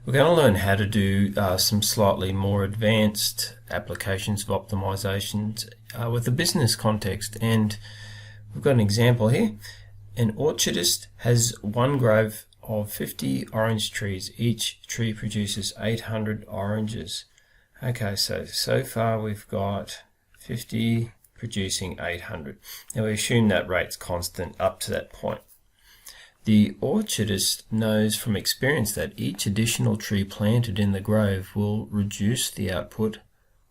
We're going to learn how to do some slightly more advanced applications of optimizations with a business context. And we've got an example here. An orchardist has one grove of 50 orange trees. Each tree produces 800 oranges. Okay, so far we've got 50 producing 800. Now we assume that rate's constant up to that point. The orchardist knows from experience that each additional tree planted in the grove will reduce the output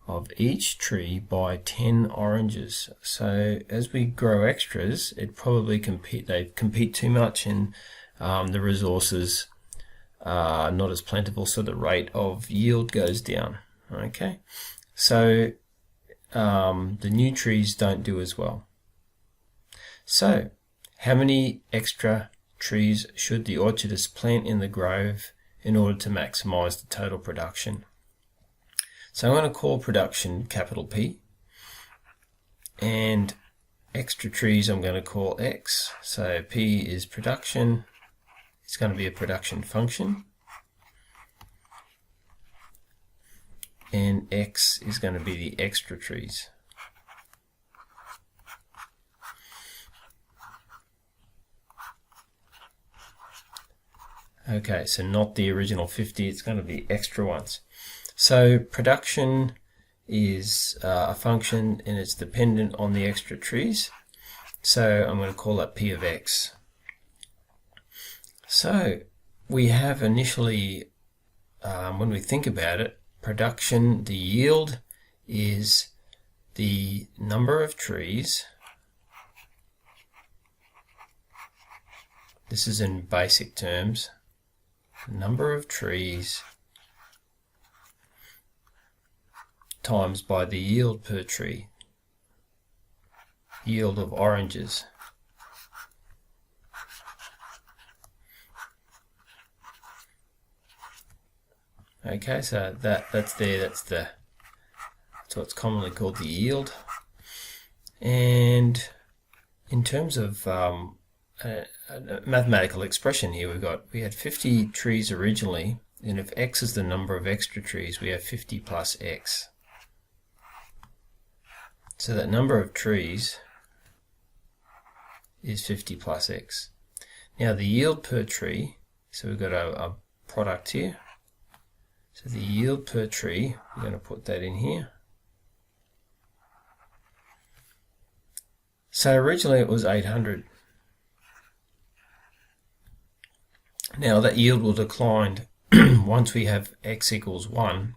of each tree by 10 oranges. So as we grow extras, they compete too much, and the resources are not as plentiful, so the rate of yield goes down. Okay, so the new trees don't do as well. So how many extra trees should the orchardist plant in the grove in order to maximize the total production? So I'm going to call production capital P, and extra trees I'm going to call X. So P is production. It's going to be a production function, and X is going to be the extra trees. Okay, so not the original 50, it's going to be extra ones. So production is a function, and it's dependent on the extra trees. So I'm going to call that P of X. So we have initially, when we think about it, production, the yield is the number of trees. This is in basic terms. Number of trees times by the yield per tree, yield of oranges. Okay, so that's what's commonly called the yield. And in terms of a mathematical expression here, we had 50 trees originally, and if X is the number of extra trees, we have 50 plus X. So that number of trees is 50 plus X. Now the yield per tree, so we've got a product here. So the yield per tree, we're going to put that in here. So originally it was 800. Now that yield will decline once we have X equals 1,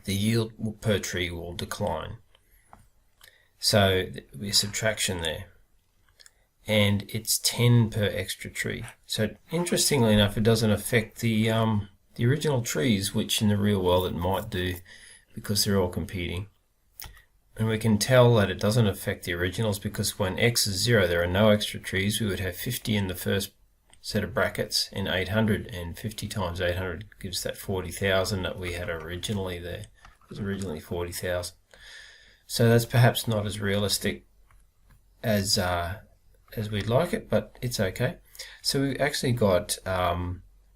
the yield per tree will decline. So there'll be a subtraction there, and it's 10 per extra tree. So interestingly enough, it doesn't affect the original trees, which in the real world it might do because they're all competing. And we can tell that it doesn't affect the originals because when X is 0, there are no extra trees. We would have 50 in the first set of brackets and 800, and 50 times 800 gives that 40,000 that we had originally there. It was originally 40,000. So that's perhaps not as realistic as we'd like it, but it's okay. So we've actually got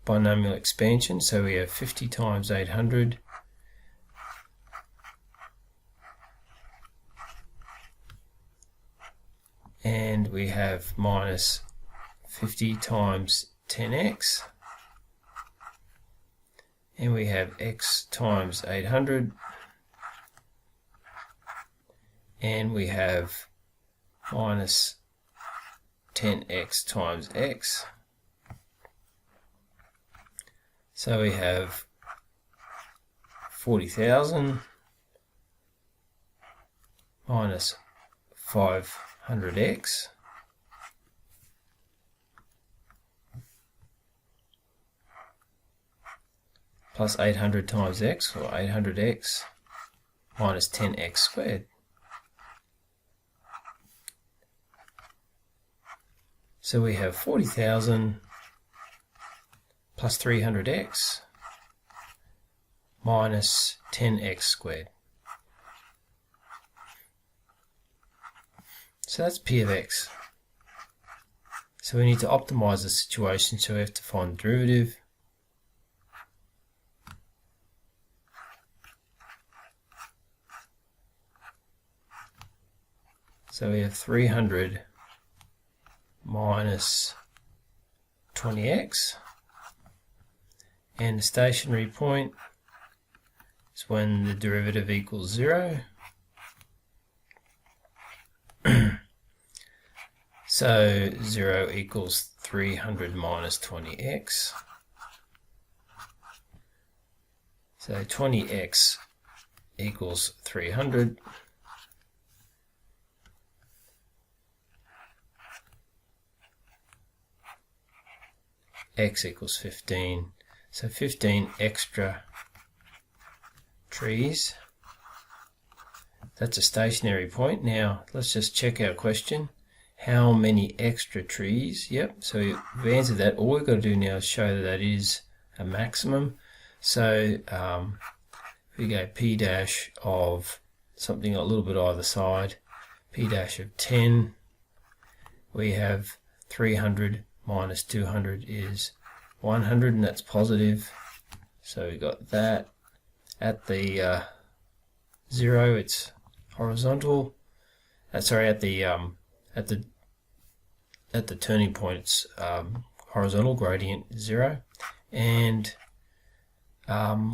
binomial expansion. So we have 50 times 800 and we have minus 50 times 10x, and we have x times 800, and we have minus 10x times x. So we have 40,000 minus 500x plus 800 times x, or 800x minus 10x squared. So we have 40,000 plus 300x minus 10x squared. So that's P of x. So we need to optimize the situation, so we have to find the derivative. So we have 300 minus 20x, and the stationary point is when the derivative equals 0. So 0 equals 300 minus 20x. So 20x equals 300. X equals 15. So 15 extra trees. That's a stationary point. Now let's just check our question. How many extra trees? Yep, so we've answered that. All we've got to do now is show that that is a maximum. So if we go P dash of something a little bit either side, P dash of 10, we have 300 minus 200 is 100, and that's positive. So we got that. At the 0, it's horizontal. Sorry, at the turning point, it's horizontal, gradient 0, and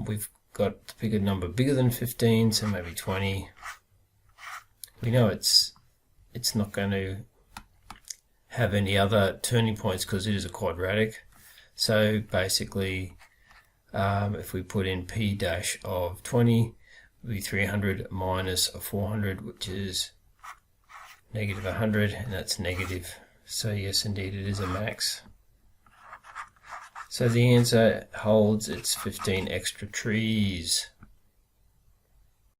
we've got to pick a number bigger than 15, so maybe 20. We know it's not going to have any other turning points because it is a quadratic. So basically, if we put in P dash of 20, it'll be 300 minus 400, which is negative 100, and that's negative. So yes, indeed, it is a max. So the answer holds, it's 15 extra trees.